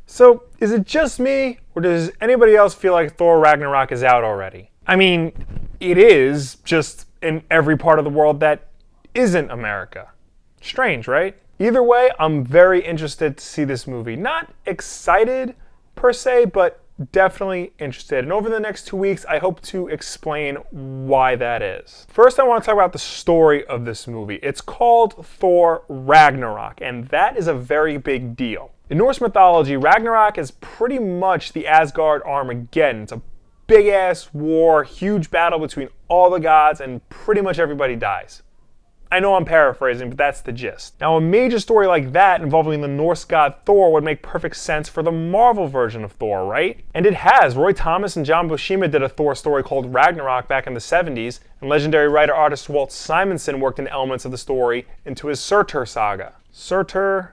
So, is it just me, or does anybody else feel like Thor Ragnarok is out already? I mean, it is, just in every part of the world that isn't America. Strange, right? Either way, I'm very interested to see this movie. Not excited, per se, but definitely interested. And over the next 2 weeks, I hope to explain why that is. First, I want to talk about the story of this movie. It's called Thor Ragnarok, and that is a very big deal. In Norse mythology, Ragnarok is pretty much the Asgard Armageddon. It's a big-ass war, huge battle between all the gods, and pretty much everybody dies. I know I'm paraphrasing, but that's the gist. Now, a major story like that involving the Norse god Thor would make perfect sense for the Marvel version of Thor, right? And it has. Roy Thomas and John Buscema did a Thor story called Ragnarok back in the 70s, and legendary writer-artist Walt Simonson worked in elements of the story into his Surtur saga. Surtur,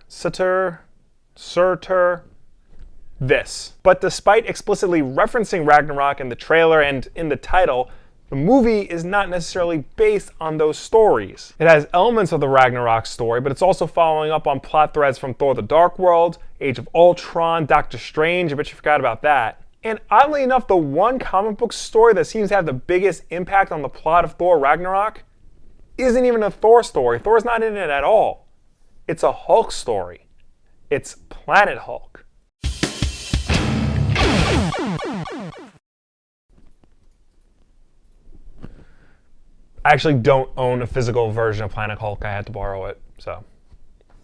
this. But despite explicitly referencing Ragnarok in the trailer and in the title, the movie is not necessarily based on those stories. It has elements of the Ragnarok story, but it's also following up on plot threads from Thor the Dark World, Age of Ultron, Doctor Strange, I bet you forgot about that. And oddly enough, the one comic book story that seems to have the biggest impact on the plot of Thor Ragnarok isn't even a Thor story. Thor's not in it at all. It's a Hulk story. It's Planet Hulk. I actually don't own a physical version of Planet Hulk. I had to borrow it, so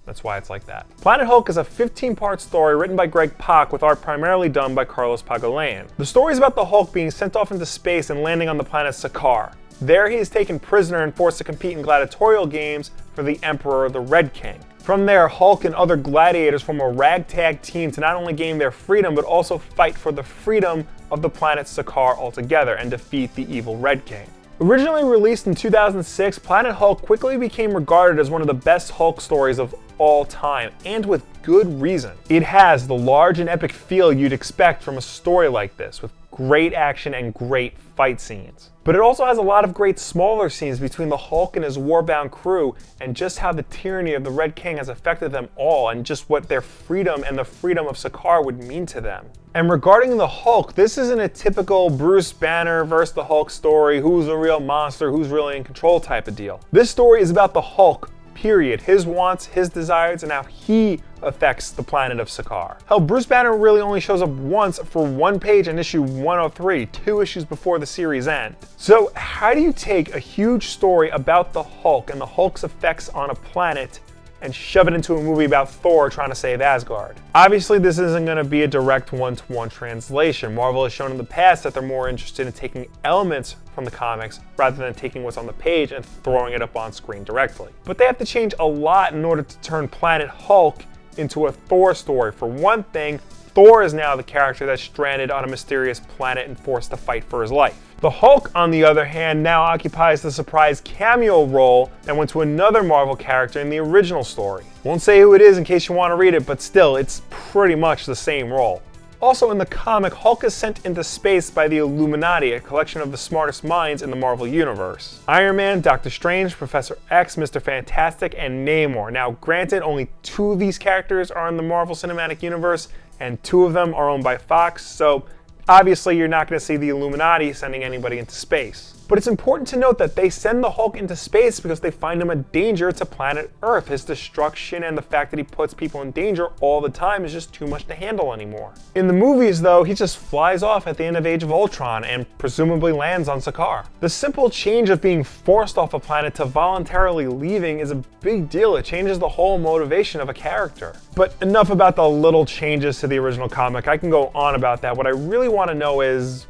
that's why it's like that. Planet Hulk is a 15-part story written by Greg Pak with art primarily done by Carlos Pagulayan. The story is about the Hulk being sent off into space and landing on the planet Sakaar. There he is taken prisoner and forced to compete in gladiatorial games for the Emperor, the Red King. From there, Hulk and other gladiators form a ragtag team to not only gain their freedom, but also fight for the freedom of the planet Sakaar altogether and defeat the evil Red King. Originally released in 2006, Planet Hulk quickly became regarded as one of the best Hulk stories of all time, and with good reason. It has the large and epic feel you'd expect from a story like this, with great action and great fight scenes. But it also has a lot of great smaller scenes between the Hulk and his war-bound crew, and just how the tyranny of the Red King has affected them all, and just what their freedom and the freedom of Sakaar would mean to them. And regarding the Hulk, this isn't a typical Bruce Banner versus the Hulk story, who's the real monster, who's really in control type of deal. This story is about the Hulk, period. His wants, his desires, and how he affects the planet of Sakaar. Hell, Bruce Banner really only shows up once for one page in issue 103, 2 issues before the series end. So how do you take a huge story about the Hulk and the Hulk's effects on a planet and shove it into a movie about Thor trying to save Asgard? Obviously, this isn't going to be a direct one-to-one translation. Marvel has shown in the past that they're more interested in taking elements from the comics rather than taking what's on the page and throwing it up on screen directly. But they have to change a lot in order to turn Planet Hulk into a Thor story. For one thing, Thor is now the character that's stranded on a mysterious planet and forced to fight for his life. The Hulk, on the other hand, now occupies the surprise cameo role that went to another Marvel character in the original story. Won't say who it is in case you want to read it, but still, it's pretty much the same role. Also in the comic, Hulk is sent into space by the Illuminati, a collection of the smartest minds in the Marvel Universe. Iron Man, Doctor Strange, Professor X, Mr. Fantastic, and Namor. Now granted, only 2 of these characters are in the Marvel Cinematic Universe, and 2 of them are owned by Fox, so obviously you're not going to see the Illuminati sending anybody into space. But it's important to note that they send the Hulk into space because they find him a danger to planet Earth. His destruction and the fact that he puts people in danger all the time is just too much to handle anymore. In the movies though, he just flies off at the end of Age of Ultron and presumably lands on Sakaar. The simple change of being forced off a planet to voluntarily leaving is a big deal. It changes the whole motivation of a character. But enough about the little changes to the original comic. I can go on about that. What I really want to know is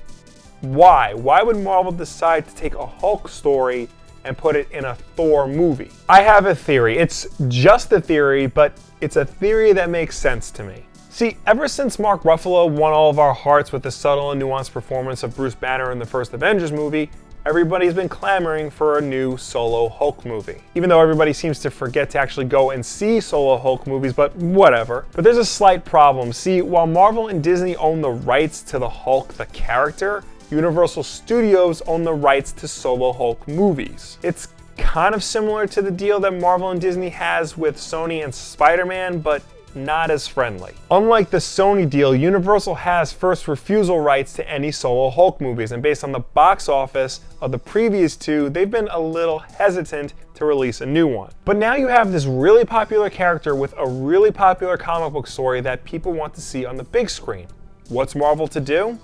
why? Why would Marvel decide to take a Hulk story and put it in a Thor movie? I have a theory. It's just a theory, but it's a theory that makes sense to me. See, ever since Mark Ruffalo won all of our hearts with the subtle and nuanced performance of Bruce Banner in the first Avengers movie, everybody's been clamoring for a new solo Hulk movie. Even though everybody seems to forget to actually go and see solo Hulk movies, but whatever. But there's a slight problem. See, while Marvel and Disney own the rights to the Hulk, the character, Universal Studios own the rights to solo Hulk movies. It's kind of similar to the deal that Marvel and Disney has with Sony and Spider-Man, but not as friendly. Unlike the Sony deal, Universal has first refusal rights to any solo Hulk movies, and based on the box office of the previous two, they've been a little hesitant to release a new one. But now you have this really popular character with a really popular comic book story that people want to see on the big screen. What's Marvel to do?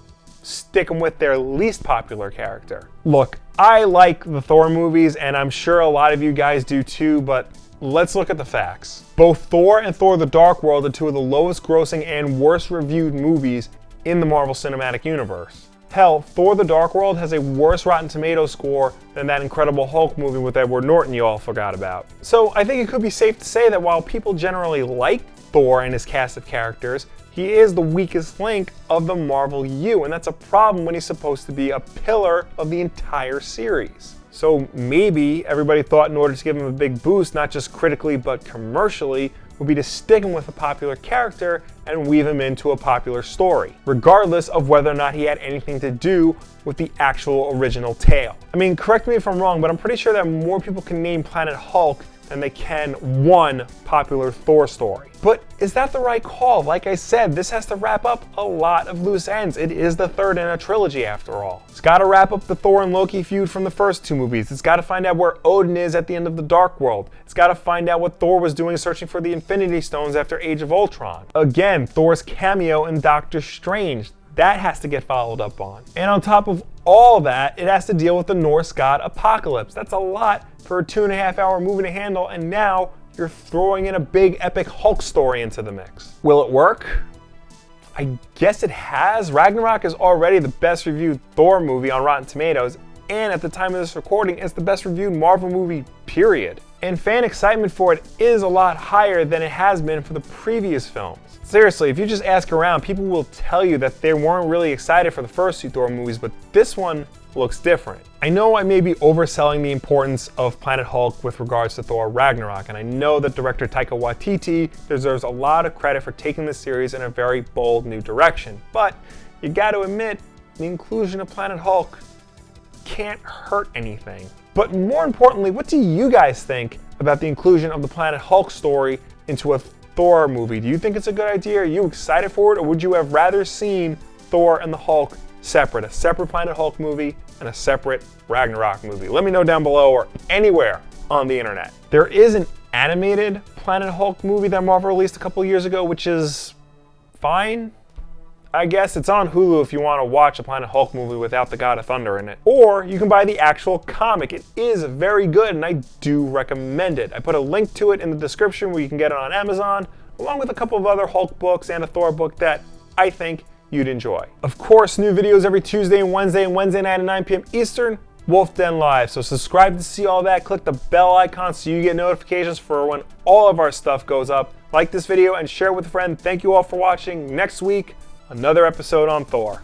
Stick them with their least popular character. Look, I like the Thor movies, and I'm sure a lot of you guys do too, but let's look at the facts. Both Thor and Thor the Dark World are two of the lowest grossing and worst reviewed movies in the Marvel Cinematic Universe. Hell, Thor the Dark World has a worse Rotten Tomatoes score than that Incredible Hulk movie with Edward Norton you all forgot about. So I think it could be safe to say that while people generally like Thor and his cast of characters, he is the weakest link of the Marvel U, and that's a problem when he's supposed to be a pillar of the entire series. So maybe everybody thought in order to give him a big boost, not just critically but commercially, would be to stick him with a popular character and weave him into a popular story, regardless of whether or not he had anything to do with the actual original tale. I mean, correct me if I'm wrong, but I'm pretty sure that more people can name Planet Hulk than they can one popular Thor story. But is that the right call? Like I said, this has to wrap up a lot of loose ends. It is the third in a trilogy after all. It's got to wrap up the Thor and Loki feud from the first two movies. It's got to find out where Odin is at the end of the Dark World. It's got to find out what Thor was doing searching for the Infinity Stones after Age of Ultron. Again, Thor's cameo in Doctor Strange. That has to get followed up on. And on top of all that, it has to deal with the Norse god Apocalypse. That's a lot for a 2.5-hour movie to handle, and now you're throwing in a big epic Hulk story into the mix. Will it work? I guess it has. Ragnarok is already the best reviewed Thor movie on Rotten Tomatoes, and at the time of this recording, it's the best reviewed Marvel movie, period. And fan excitement for it is a lot higher than it has been for the previous films. Seriously, if you just ask around, people will tell you that they weren't really excited for the first two Thor movies, but this one looks different. I know I may be overselling the importance of Planet Hulk with regards to Thor Ragnarok, and I know that director Taika Waititi deserves a lot of credit for taking the series in a very bold new direction, but you gotta admit, the inclusion of Planet Hulk can't hurt anything. But more importantly, what do you guys think about the inclusion of the Planet Hulk story into a Thor movie? Do you think it's a good idea? Are you excited for it, or would you have rather seen Thor and the Hulk separate? A separate Planet Hulk movie and a separate Ragnarok movie? Let me know down below or anywhere on the internet. There is an animated Planet Hulk movie that Marvel released a couple years ago, which is fine. I guess it's on Hulu if you want to watch a Planet Hulk movie without the God of Thunder in it. Or you can buy the actual comic. It is very good and I do recommend it. I put a link to it in the description where you can get it on Amazon, along with a couple of other Hulk books and a Thor book that I think you'd enjoy. Of course, new videos every Tuesday and Wednesday night at 9 p.m. Eastern, Wulff Den Live. So subscribe to see all that. Click the bell icon so you get notifications for when all of our stuff goes up. Like this video and share it with a friend. Thank you all for watching. Next week, another episode on Thor.